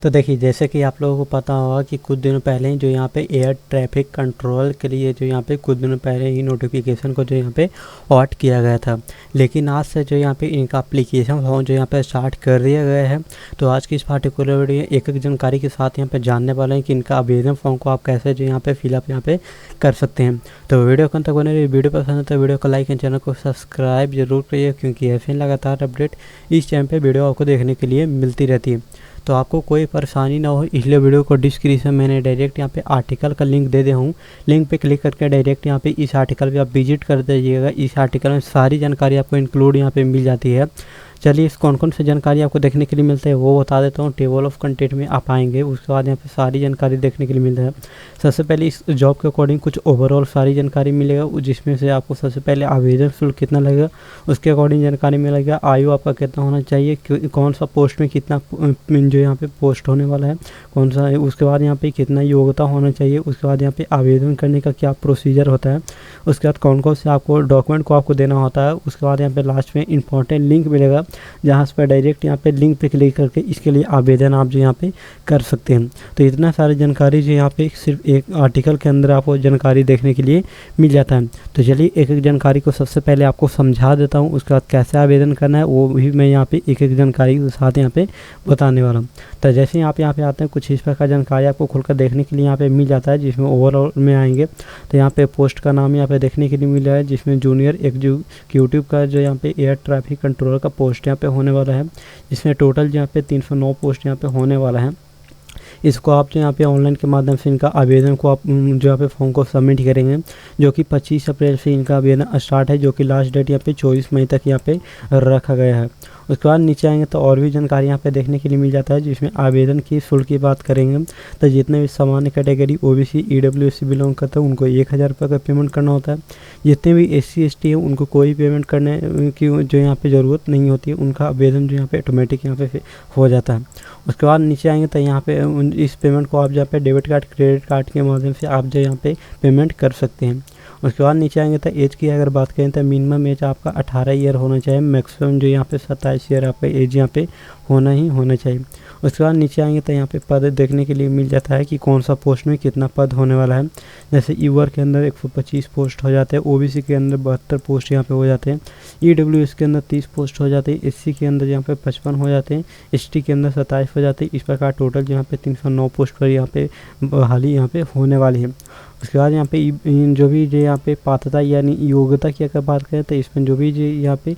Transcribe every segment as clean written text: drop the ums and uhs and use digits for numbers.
तो देखिए, जैसे कि आप लोगों को पता होगा कि कुछ दिनों पहले ही जो यहाँ पे एयर ट्रैफिक कंट्रोल के लिए जो यहाँ पे कुछ दिनों पहले ही नोटिफिकेशन को जो यहाँ पे ऑट किया गया था, लेकिन आज से जो यहाँ पे इनका एप्लीकेशन फॉर्म जो यहाँ पे स्टार्ट कर दिया गया है। तो आज की इस पार्टिकुलर वीडियो एक एक जानकारी के साथ यहाँ पे जानने वाले हैं कि इनका आवेदन फॉर्म को आप कैसे जो यहाँ पे फिलअप यहाँ पे कर सकते हैं। तो वीडियो को अंत तक बने रहिए। वीडियो पसंद है तो वीडियो को लाइक एंड चैनल को सब्सक्राइब जरूर करिए, क्योंकि ऐसे लगातार अपडेट इस चैनल पर वीडियो आपको देखने के लिए मिलती रहती है। तो आपको कोई परेशानी ना हो, इसलिए वीडियो को डिस्क्रिप्शन मैंने डायरेक्ट यहाँ पे आर्टिकल का लिंक दे दिया हूँ। लिंक पे क्लिक करके डायरेक्ट यहाँ पे इस आर्टिकल पे आप विजिट कर दीजिएगा। इस आर्टिकल में सारी जानकारी आपको इंक्लूड यहाँ पे मिल जाती है। चलिए, इस कौन कौन सी जानकारी आपको देखने के लिए मिलता है वो बता देता हूँ। टेबल ऑफ कंटेंट में आप आएंगे, उसके बाद यहाँ पे सारी जानकारी देखने के लिए मिलता है। सबसे पहले इस जॉब के अकॉर्डिंग कुछ ओवरऑल सारी जानकारी मिलेगा, जिसमें से आपको सबसे पहले आवेदन शुल्क कितना लगेगा उसके अकॉर्डिंग जानकारी मिलेगा। आयु आपका कितना होना चाहिए, कौन सा पोस्ट में कितना जो यहाँ पे पोस्ट होने वाला है कौन सा है, उसके बाद यहाँ पे कितना योग्यता होना चाहिए, उसके बाद यहाँ पे आवेदन करने का क्या प्रोसीजर होता है, उसके बाद कौन कौन से आपको डॉक्यूमेंट को आपको देना होता है। उसके बाद यहाँ पे लास्ट में इंपॉर्टेंट लिंक मिलेगा, जहाँ पर डायरेक्ट यहाँ पे लिंक पे क्लिक करके इसके लिए आवेदन आप जो यहाँ पे कर सकते हैं। तो इतना सारी जानकारी जो यहाँ पे सिर्फ एक आर्टिकल के अंदर आपको जानकारी देखने के लिए मिल जाता है। तो चलिए, एक एक जानकारी को सबसे पहले आपको समझा देता हूँ, उसके बाद कैसे आवेदन करना है वो भी मैं यहाँ पे एक एक जानकारी के साथ यहाँ पे बताने वाला हूँ। तो जैसे ही आप यहाँ पे आते हैं, कुछ इस प्रकार जानकारी आपको खुलकर देखने के लिए यहाँ पे मिल जाता है, जिसमें ओवरऑल में आएंगे तो यहाँ पे पोस्ट का नाम यहाँ पे देखने के लिए मिल रहा है, जिसमें जूनियर एग्जीक्यूटिव का जो यहाँ पे एयर ट्रैफिक कंट्रोलर का पोस्ट यहाँ पे होने वाला है, जिसमें टोटल यहाँ पे 309 पोस्ट यहाँ पे होने वाला है। इसको आप जो यहाँ पे ऑनलाइन के माध्यम से इनका आवेदन को आप जो यहाँ पे फॉर्म को सबमिट करेंगे, जो कि 25 अप्रैल से इनका आवेदन स्टार्ट है, जो कि लास्ट डेट यहाँ पे 24 मई तक यहाँ पे रखा गया है। उसके बाद नीचे आएंगे तो और भी जानकारी यहाँ पे देखने के लिए मिल जाता है, जिसमें आवेदन की शुल्क की बात करेंगे तो जितने भी सामान्य कैटेगरी OBC EWS बिलोंग करते हैं उनको 1000 रुपये का पेमेंट करना होता है। जितने भी SC ST है उनको कोई पेमेंट करने की जो यहाँ पे ज़रूरत नहीं होती है, उनका आवेदन जो यहाँ पे ऑटोमेटिक यहाँ पे हो जाता है। उसके बाद नीचे आएंगे तो यहाँ पे इस पेमेंट को आप जहाँ पे डेबिट कार्ड क्रेडिट कार्ड के माध्यम से आप जो यहाँ पे पेमेंट कर सकते हैं। उसके बाद नीचे आएंगे तो एज की अगर बात करें तो मिनिमम एज आपका 18 ईयर होना चाहिए, मैक्सिमम जो यहाँ पे 27 ईयर आपका एज यहाँ पे होना ही होना चाहिए। उसके बाद नीचे आएंगे तो यहाँ पे पद देखने के लिए मिल जाता है कि कौन सा पोस्ट में कितना पद होने वाला है। जैसे ईवर के अंदर 125 पोस्ट हो जाते हैं, OBC के अंदर 72 पोस्ट यहाँ पे हो जाते हैं, EWS के अंदर 30 पोस्ट हो जाते हैं, SC के अंदर यहाँ पे 55 हो जाते हैं, ST के अंदर 27 हो जाते हैं। इस प्रकार टोटल यहाँ पे 309 पोस्ट पर यहाँ पे बहाली यहाँ पे होने वाली है। उसके बाद यहाँ पे जो भी जो यहाँ पे पात्रता यानी योग्यता की अगर बात करें तो इसमें जो भी जो यहाँ पे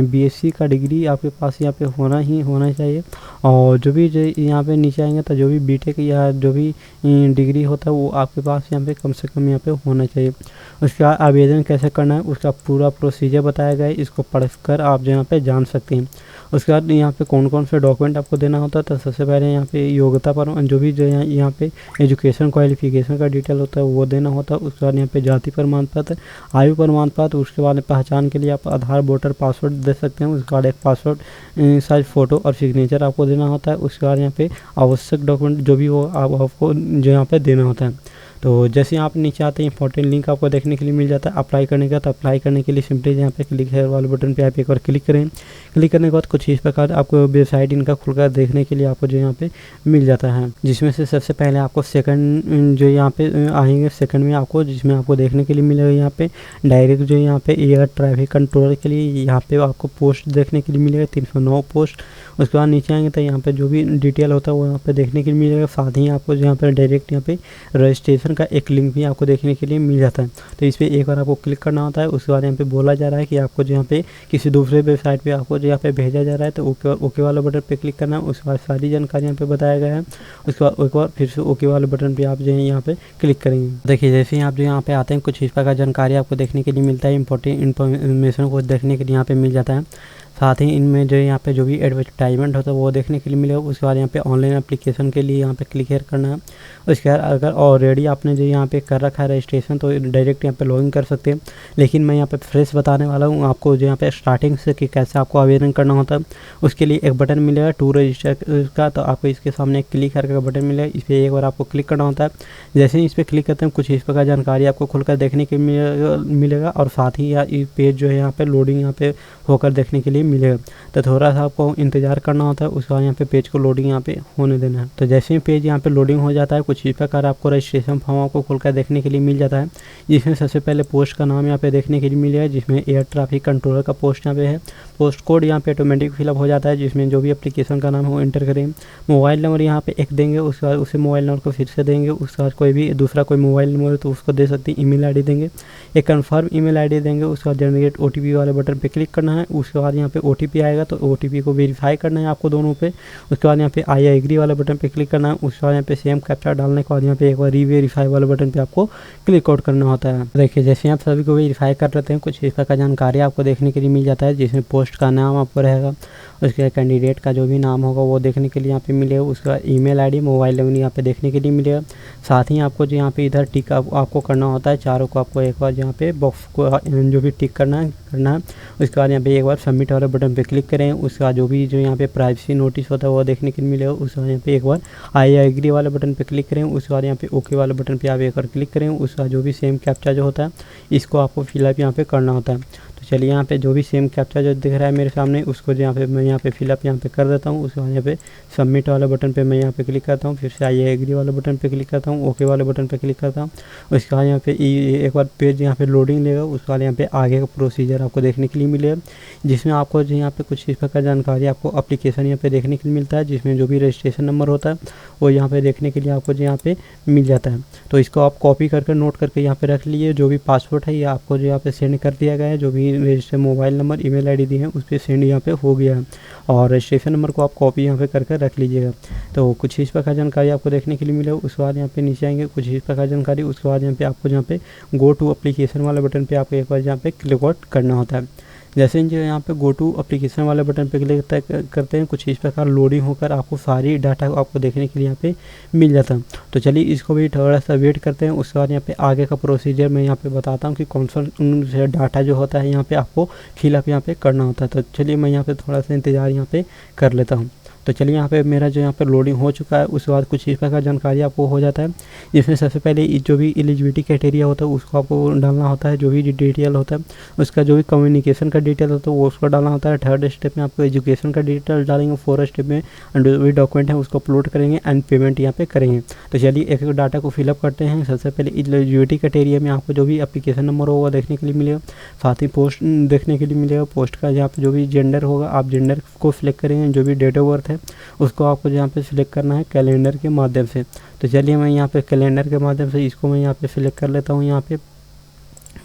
BSc का डिग्री आपके पास यहाँ पे होना ही होना चाहिए। और जो भी जो यहाँ पे नीचे आएंगे तो जो भी BTech या जो भी डिग्री होता है वो आपके पास यहाँ पे कम से कम यहाँ पे होना चाहिए। उसके बाद आवेदन कैसे करना है उसका पूरा प्रोसीजर बताया गया है, इसको पढ़कर आप जो यहाँ पे जान सकते हैं। उसके बाद यहाँ पे कौन कौन से डॉक्यूमेंट आपको देना होता है, तो सबसे पहले यहाँ पे योग्यता पर जो भी जो यहाँ पे एजुकेशन क्वालिफिकेशन का डिटेल होता है वो देना होता है। उसके बाद यहाँ पे जाति प्रमाण पत्र, आयु प्रमाण पत्र, उसके बाद पहचान के लिए आप आधार वोटर पासवर्ड दे सकते हैं। उसके बाद एक पासवर्ड साइज फ़ोटो और सिग्नेचर आपको देना होता है। उसके बाद यहाँ पे आवश्यक डॉक्यूमेंट जो भी हो आपको जो यहाँ पे देना होता है। तो जैसे आप नीचे आते हैं इंपॉर्टेंट लिंक आपको देखने के लिए मिल जाता है अप्लाई करने का। तो अप्लाई करने के लिए सिंपली यहाँ पे क्लिक है वाले बटन पे आप एक बार क्लिक करें। क्लिक करने के बाद कुछ इस प्रकार आपको वेबसाइट इनका खुलकर देखने के लिए आपको जो यहाँ पे मिल जाता है, जिसमें से सबसे पहले आपको सेकंड जो यहाँ पे आएंगे सेकंड में आपको जिसमें आपको देखने के लिए मिलेगा यहाँ पे डायरेक्ट जो यहाँ पे एयर ट्रैफिक कंट्रोलर के लिए यहाँ पे आपको पोस्ट देखने के लिए मिलेगा 309 पोस्ट। उसके बाद नीचे आएंगे तो यहाँ पे जो भी डिटेल होता है वो यहाँ पे देखने के लिए मिलेगा। साथ ही आपको यहाँ पे डायरेक्ट यहाँ पे रजिस्ट्रेशन का एक लिंक भी आपको देखने के लिए मिल जाता है। तो इस पर एक बार आपको क्लिक करना होता है। उसके बाद यहाँ पे बोला जा रहा है कि आपको जो यहाँ पे किसी दूसरे वेबसाइट पे आपको जो यहाँ पे भेजा जा रहा है, तो ओके वाला बटन पे क्लिक करना है। उसके बाद सारी जानकारी यहाँ पे बताया गया है। उसके बाद एक बार फिर से ओके वाले बटन पे आप जो है यहाँ पे क्लिक करेंगे। देखिए, जैसे ही आप जो यहाँ पे आते हैं कुछ इस प्रकार जानकारी आपको देखने के लिए मिलता है, इंपॉर्टेंट इन्फॉर्मेशन को देखने के लिए यहाँ पे मिल जाता है। साथ ही इनमें जो यहाँ पे जो भी एडवर्टाइजमेंट होता है वो देखने के लिए मिलेगा। उसके बाद यहाँ पे ऑनलाइन एप्लीकेशन के लिए यहाँ पे क्लिक करना है। उसके बाद अगर ऑलरेडी आपने जो यहाँ पे कर रखा है रजिस्ट्रेशन तो डायरेक्ट यहाँ पे लॉगिन कर सकते हैं, लेकिन मैं यहाँ पे फ्रेश बताने वाला हूँ आपको जो यहाँ पे स्टार्टिंग से कि कैसे आपको आवेदन करना होता है। उसके लिए एक बटन मिलेगा टू रजिस्टर का, तो आपको इसके सामने एक क्लिक करके बटन मिलेगा, इस पर एक बार आपको क्लिक करना होता है। जैसे ही इस पर क्लिक करते हैं कुछ इस प्रकार जानकारी आपको खुलकर देखने के मिलेगा और साथ ही पेज जो है यहाँ पे लोडिंग यहाँ पे होकर देखने के लिए मिलेगा। तो थोड़ा सा आपको इंतज़ार करना होता है, उसके बाद यहाँ पे पेज को लोडिंग यहाँ पे होने देना है। तो जैसे ही पेज यहाँ पे लोडिंग हो जाता है, कुछ इस प्रकार आपको रजिस्ट्रेशन फॉर्म आपको खोलकर देखने के लिए मिल जाता है, जिसमें सबसे पहले पोस्ट का नाम यहाँ पे देखने के लिए मिलेगा, जिसमें एयर ट्रैफिक कंट्रोलर का पोस्ट यहाँ पे है। पोस्ट कोड यहाँ पे ऑटोमेटिक फिलअप हो जाता है, जिसमें जो भी एप्लीकेशन का नाम है वो एंटर करें। मोबाइल नंबर यहाँ पे एक देंगे, उसके बाद उसी मोबाइल नंबर को फिर से देंगे। उसके बाद कोई भी दूसरा कोई मोबाइल नंबर है तो उसको दे सकते हैं। ईमेल आईडी देंगे, एक कन्फर्म ईमेल आईडी देंगे। उसके बाद जनरेट ओटीपी वाले बटन पे क्लिक करना है। उसके बाद यहाँ पे ओटीपी आएगा तो ओटीपी को वेरीफाई करना है आपको दोनों पे। उसके बाद यहाँ पे आई एग्री वाले बटन पे क्लिक करना है। उसके बाद यहाँ पे सेम कैप्चा डालने के बाद यहाँ पे एक बार रीवेरीफाई वाले बटन पे आपको क्लिक आउट करना होता है। देखिए जैसे आप सभी को वेरीफाई कर लेते हैं, कुछ इस प्रकार जानकारी आपको देखने के लिए मिल जाता है, जिसमें पोस्ट का नाम आपको रहेगा, उसके कैंडिडेट का जो भी नाम होगा वो देखने के लिए यहाँ पे मिलेगा। उसके बाद ईमेल आईडी, मोबाइल नंबर यहाँ पे देखने के लिए मिलेगा। साथ ही आपको जो यहाँ पे इधर टिक आपको करना होता है, चारों को आपको एक बार यहाँ पे बॉक्स को जो भी टिक करना है। उसके बाद यहाँ पे एक बार सबमिट वाले बटन पे क्लिक करें। उसके बाद जो भी जो यहाँ पे प्राइवेसी नोटिस होता है वो देखने के लिए मिलेगा। उसके बाद यहाँ पे एक बार आई एग्री वाले बटन पे क्लिक करें। उसके बाद यहाँ पे ओके वाले बटन पे आप एक बार क्लिक करें। उसके बाद जो भी सेम कैप्चा जो होता है इसको आपको फिलअप यहाँ पे करना होता है। तो चलिए यहाँ पे जो भी सेम कैप्चा जो दिख रहा है मेरे सामने उसको जो यहाँ पे मैं यहाँ पे फिलअप यहाँ पे कर देता हूँ। उसके बाद यहाँ पे सबमिट वाले बटन पे मैं यहाँ पे क्लिक करता हूँ, फिर से आई एग्री वाले बटन पे क्लिक करता हूँ, ओके वाले बटन पे क्लिक करता हूँ। उसके बाद यहाँ पे एक बार पेज यहाँ पे लोडिंग लेगा। उसके बाद यहाँ पे आगे का प्रोसीजर आपको देखने के लिए मिलेगा, जिसमें आपको जो यहाँ पे कुछ इस प्रकार जानकारी आपको एप्लीकेशन यहाँ पे देखने के लिए मिलता है, जिसमें जो भी रजिस्ट्रेशन नंबर होता है वो यहाँ पे देखने के लिए आपको जो यहाँ पे मिल जाता है। तो इसको आप कॉपी करके नोट करके यहाँ पे रख लीजिए। जो भी पासवर्ड है ये आपको जो यहाँ पे सेंड कर दिया गया है, जो भी register mobile number email ID दी है उस पर सेंड यहाँ पे हो गया है, और रजिस्ट्रेशन नंबर को आप कॉपी यहाँ पे करके रख लीजिएगा। तो कुछ इस प्रकार जानकारी आपको देखने के लिए मिलेगा। उसके बाद यहाँ पे नीचे आएंगे, कुछ इस प्रकार जानकारी। उसके बाद यहाँ पे आपको यहाँ पे गो टू एप्लीकेशन वाले बटन पे आपको एक बार यहाँ पे क्लिक आउट करना होता है। जैसे जो यहाँ पे गो टू एप्लीकेशन वाले बटन पे क्लिक करते हैं, कुछ इस प्रकार लोडिंग होकर आपको सारी डाटा आपको देखने के लिए यहाँ पे मिल जाता है। तो चलिए इसको भी थोड़ा सा वेट करते हैं। उसके बाद यहाँ पे आगे का प्रोसीजर मैं यहाँ पे बताता हूँ कि कौन सा डाटा जो होता है यहाँ पे आपको फिलअप यहाँ पे करना होता है। तो चलिए मैं यहाँ पे थोड़ा सा इंतज़ार यहाँ पे कर लेता हूँ। तो चलिए यहाँ पे मेरा जो यहाँ पे लोडिंग हो चुका है। उसके बाद कुछ इस प्रकार जानकारी आपको हो जाता है, जिसमें सबसे पहले जो भी एलिजिबिलिटी क्राइटेरिया होता है उसको आपको डालना होता है। जो भी डिटेल होता है उसका जो भी कम्युनिकेशन का डिटेल होता है वो उसको डालना होता है। थर्ड स्टेप में आपको एजुकेशन का डिटेल डालेंगे। फोर्थ स्टेप में जो भी डॉक्यूमेंट है उसको अपलोड करेंगे एंड पेमेंट यहाँ पे करेंगे। तो चलिए एक एक डाटा को फिलअप करते हैं। सबसे पहले एलिजिबिलिटी क्राइटेरिया में आपको जो भी एप्लीकेशन नंबर होगा देखने के लिए मिलेगा, साथ ही पोस्ट देखने के लिए मिलेगा। पोस्ट का यहाँ पे जो भी जेंडर होगा आप जेंडर को सिलेक्ट करेंगे। जो भी डेट ऑफ बर्थ है उसको आपको यहाँ पे सिलेक्ट करना है कैलेंडर के माध्यम से। तो चलिए मैं यहाँ पे कैलेंडर के माध्यम से इसको मैं यहाँ पे सिलेक्ट कर लेता हूँ।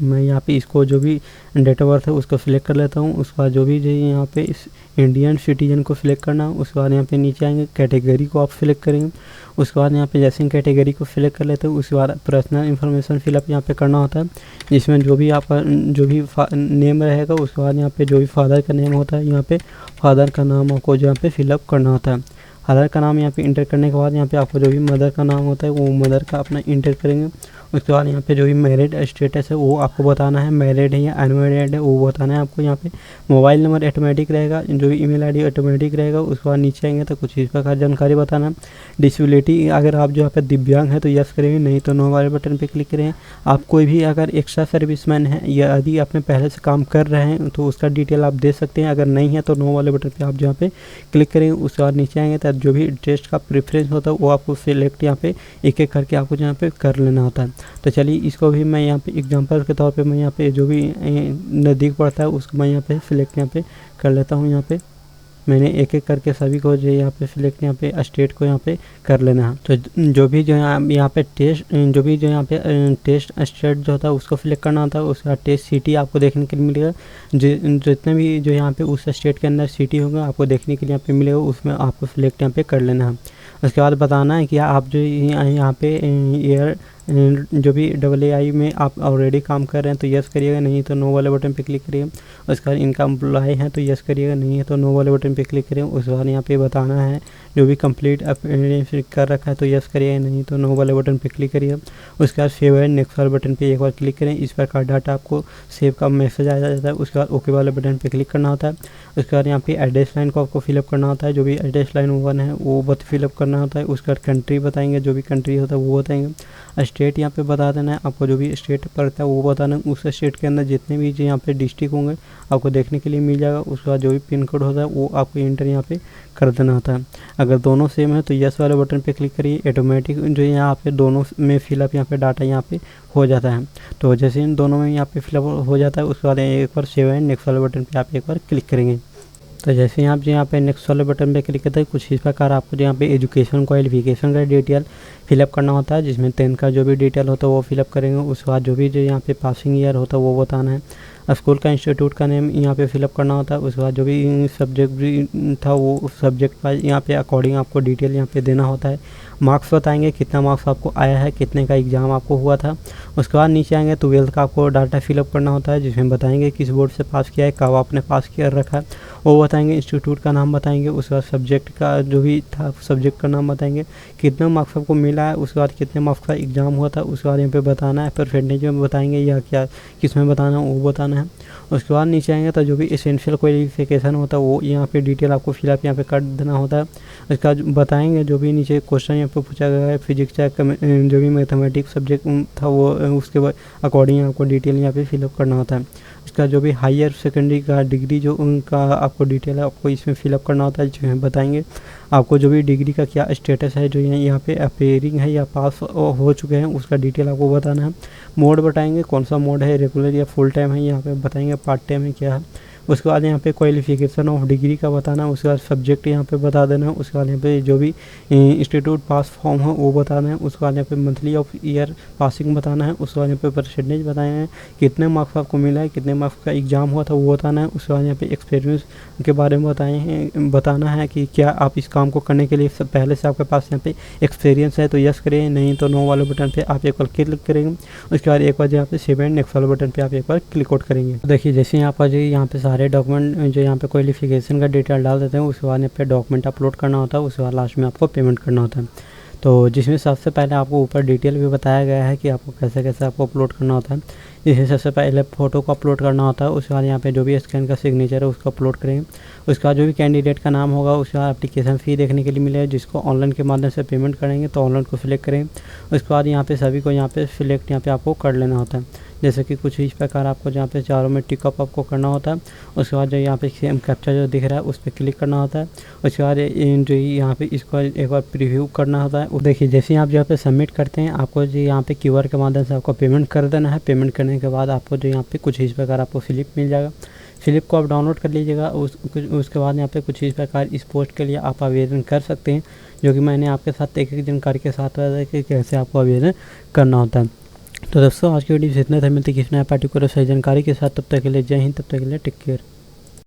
मैं यहाँ पे इसको जो भी डेट ऑफ बर्थ है उसको सिलेक्ट कर लेता हूँ। उसके बाद जो भी यहाँ पे इस इंडियन सिटीजन को सिलेक्ट करना है। उसके बाद यहाँ पे नीचे आएंगे, कैटेगरी को आप सिलेक्ट करेंगे। उसके बाद यहाँ पे जैसे कैटेगरी को सिलेक्ट कर लेते हैं उसके बाद पर्सनल इन्फॉर्मेशन फिलअप यहाँ पे करना होता है, जिसमें जो भी आपका जो भी नेम रहेगा। उसके बाद यहाँ पे जो भी फादर का नेम होता है यहाँ पे फादर का नाम आपको यहाँ पे फिलअप करना होता है। फादर का नाम यहाँ पे इंटर करने के बाद यहाँ पे आपको जो भी मदर का नाम होता है वो मदर का अपना इंटर करेंगे। उसके बाद यहाँ पे जो भी मैरिड स्टेटस है वो आपको बताना है, मैरिड है या अनमैरिड है वो बताना है आपको। यहाँ पे मोबाइल नंबर ऑटोमेटिक रहेगा, जो भी ईमेल आईडी ऑटोमेटिक रहेगा। उसके बाद नीचे आएंगे तो कुछ इस प्रकार जानकारी बताना है। डिसेबिलिटी अगर आप जो यहाँ पे दिव्यांग है तो यस करेंगे, नहीं तो नो वाले बटन पे क्लिक करें। आप कोई भी अगर एक्स्ट्रा सर्विसमैन है या यदि आपने पहले से काम कर रहे हैं तो उसका डिटेल आप दे सकते हैं, अगर नहीं है तो नो वाले बटन पर आप जहाँ पे क्लिक करेंगे। उसके बाद नीचे आएंगे तो जो भी टेस्ट का प्रेफरेंस होता है वो आपको सिलेक्ट यहाँ पे एक एक करके आपको यहाँ पे कर लेना होता है। तो चलिए इसको भी मैं यहाँ पे एग्जांपल के तौर पे मैं यहाँ पे जो भी नज़दीक पड़ता है उसको मैं यहाँ पे सिलेक्ट यहाँ पे कर लेता हूँ। यहाँ पे मैंने एक एक करके सभी को जो यहाँ पे सिलेक्ट यहाँ पे स्टेट को यहाँ पे कर लेना है। तो जो भी जो यहाँ पे टेस्ट जो भी जो यहाँ पे टेस्ट स्टेट जो होता है उसको सिलेक्ट करना होता है। उसका टेस्ट सिटी आपको देखने के लिए मिलेगा, जितने भी जो यहाँ पे उस स्टेट के अंदर सिटी होगा आपको देखने के लिए यहाँ पे मिलेगा, उसमें आपको सिलेक्ट यहाँ पे कर लेना है। उसके बाद बताना है कि आप जो यहाँ पे एयर जो भी AAI में आप ऑलरेडी काम कर रहे हैं तो यस करिएगा, नहीं तो नो वाले बटन पे क्लिक करिएगा। उसके बाद इनका एम्प्लॉय है तो यस करिएगा, नहीं है तो नो वाले बटन पे क्लिक करिएगा। उसके बाद यहाँ पे बताना है जो भी कंप्लीट कर रखा है तो यस करिए, नहीं तो नो वाले बटन पे क्लिक करिए। उसके बाद सेव एंड नेक्स्ट वाले बटन पे एक बार क्लिक करें। इस प्रकार डाटा आपको सेव का मैसेज आ जाता है। उसके बाद ओके वाले बटन पे क्लिक करना होता है। उसके बाद यहाँ पे एड्रेस लाइन को आपको फिलअप करना होता है, जो भी एड्रेस लाइन 1 है वो फिलअप करना होता है। उसके बाद कंट्री बताएंगे, जो भी कंट्री होता है वो बताएंगे। स्टेट यहाँ पे बता देना है आपको, जो भी स्टेट पड़ता है वो बताना है। उस स्टेट के अंदर जितने भी यहाँ पे डिस्ट्रिक्ट होंगे आपको देखने के लिए मिल जाएगा। उसके बाद जो भी पिन कोड होता है वो आपको इंटर यहाँ पे कर देना होता है। अगर दोनों सेम है तो यस वाले बटन पे क्लिक करिए। ऑटोमेटिक जो यहाँ पे दोनों में फिलअप यहाँ पे डाटा यहाँ पे हो जाता है। तो जैसे इन दोनों में यहाँ पे फिलअप हो जाता है उसके बाद एक बार सेव एंड नेक्स्ट वाले बटन पे आप एक बार क्लिक करेंगे। तो जैसे ही आप जो यहाँ पे नेक्स्ट वाले बटन पे क्लिक करते हैं कुछ इस प्रकार आपको जो यहाँ पे एजुकेशन क्वालिफिकेशन का डिटेल फिलअप करना होता है, जिसमें 10th का जो भी डिटेल होता है वो फिलअप करेंगे। उसके बाद जो भी जो यहाँ पे पासिंग ईयर होता है वो बताना है। स्कूल का इंस्टीट्यूट का नेम यहाँ पे फिलअप करना होता है। उसके बाद जो भी सब्जेक्ट भी था वो सब्जेक्ट वाइज यहाँ पे अकॉर्डिंग आपको डिटेल यहाँ पे देना होता है। मार्क्स बताएंगे, कितना मार्क्स आपको आया है, कितने का एग्ज़ाम आपको हुआ था। उसके बाद नीचे आएंगे 12th का आपको डाटा फिलअप करना होता है, जिसमें बताएंगे किस बोर्ड से पास किया है, कब आपने पास किया रखा है वो बताएंगे। इंस्टीट्यूट का नाम बताएंगे। उसके बाद सब्जेक्ट का जो भी था सब्जेक्ट का नाम बताएंगे, कितना मार्क्स आपको मिला है, उसके बाद कितने मार्क्स का एग्ज़ाम हुआ था। उसके बाद यहाँ पे बताना है, परसेंटेज में बताएंगे या क्या किस में बताना है वो बताना है। उसके बाद नीचे आएंगे तो जो भी एसेंशियल क्वालिफिकेशन होता है वो यहाँ पे डिटेल आपको फिलअप यहाँ पे कर देना होता है। उसका बताएंगे जो भी नीचे क्वेश्चन यहाँ पे पूछा गया है, फिजिक्स या जो भी मैथमेटिक्स सब्जेक्ट था वो उसके बाद अकॉर्डिंग आपको डिटेल यहाँ पे फिलअप करना होता है। उसका जो भी हायर सेकेंडरी का डिग्री जो उनका आपको डिटेल है आपको इसमें फिलअप करना होता है, जो बताएंगे आपको जो भी डिग्री का क्या स्टेटस है, जो यहाँ पे अपेयरिंग है या पास हो चुके हैं उसका डिटेल आपको बताना है। मोड बताएंगे कौन सा मोड है, रेगुलर या फुल टाइम है, यहाँ पे बताएंगे पार्ट टाइम है क्या है। उसके बाद यहाँ पे क्वालिफिकेशन ऑफ डिग्री का बताना है। उसके बाद सब्जेक्ट यहाँ पे बता देना है। उसके बाद यहाँ पे जो भी इंस्टीट्यूट पास फॉर्म है वो बताना है। उसके बाद यहाँ पे मंथली ऑफ ईयर पासिंग बताना है। उसके बाद यहाँ पे परसेंटेज बताना है, कितने मार्क्स आपको मिला है, कितने मार्क्स का एग्जाम हुआ था वो बताना है। उसके बाद यहाँ पे एक्सपीरियंस के बारे में बताना है कि क्या आप इस काम को करने के लिए पहले से आपके पास यहाँ पे एक्सपीरियंस है तो यस करें, नहीं तो नो वाले बटन पे आप एक बार क्लिक करेंगे। उसके बाद एक बार यहाँ पे सेव एंड नेक्स्ट वाले बटन पे आप एक बार क्लिक आउट करेंगे। तो देखिए जैसे यहाँ पर यहाँ पे सारे डॉक्यूमेंट जो यहाँ पे क्वालिफिकेशन का डिटेल डाल देते हैं, उसके बाद यहाँ पे डॉक्यूमेंट अपलोड करना होता है। उसके बाद लास्ट में आपको पेमेंट करना होता है। तो जिसमें सबसे पहले आपको ऊपर डिटेल भी बताया गया है कि आपको कैसे कैसे आपको अपलोड करना होता है। इसमें सबसे पहले फ़ोटो को अपलोड करना होता है। उसके बाद यहाँ पे जो भी स्कैन का सिग्नेचर है उसको अपलोड करेंगे। उसके बाद जो भी कैंडिडेट का नाम होगा उसके बाद एप्लीकेशन फ़ी देखने के लिए मिलेगा, जिसको ऑनलाइन के माध्यम से पेमेंट करेंगे तो ऑनलाइन को सिलेक्ट करेंगे। उसके बाद यहाँ पे सभी को यहाँ पे सिलेक्ट यहाँ पे आपको कर लेना होता है। जैसे कि कुछ इस प्रकार आपको जहाँ पे चारों में टिकअप आपको करना होता है। उसके बाद जो यहाँ पे सेम कैप्चर जो दिख रहा है उस पर क्लिक करना होता है। उसके बाद जो यहाँ पे इसको एक बार प्रीव्यू करना होता है। देखिए जैसे ही आप यहाँ पे सबमिट करते हैं आपको जो यहाँ पे क्यूआर के माध्यम से आपको पेमेंट कर देना है। पेमेंट करने के बाद आपको जो यहाँ पे कुछ इस प्रकार आपको स्लिप मिल जाएगा। स्लिप को आप डाउनलोड कर लीजिएगा। उसके बाद यहाँ पे कुछ इस प्रकार इस पोस्ट के लिए आप आवेदन कर सकते हैं, जो कि मैंने आपके साथ एक एक जानकारी के साथ बताया कि कैसे आपको आवेदन करना होता है। तो दोस्तों आज की वीडियो से इतना था, मिलते किसी नया पार्टिकुलर सही जानकारी के साथ। तब तक के लिए जय हिंद, तब तक के लिए टेक केयर।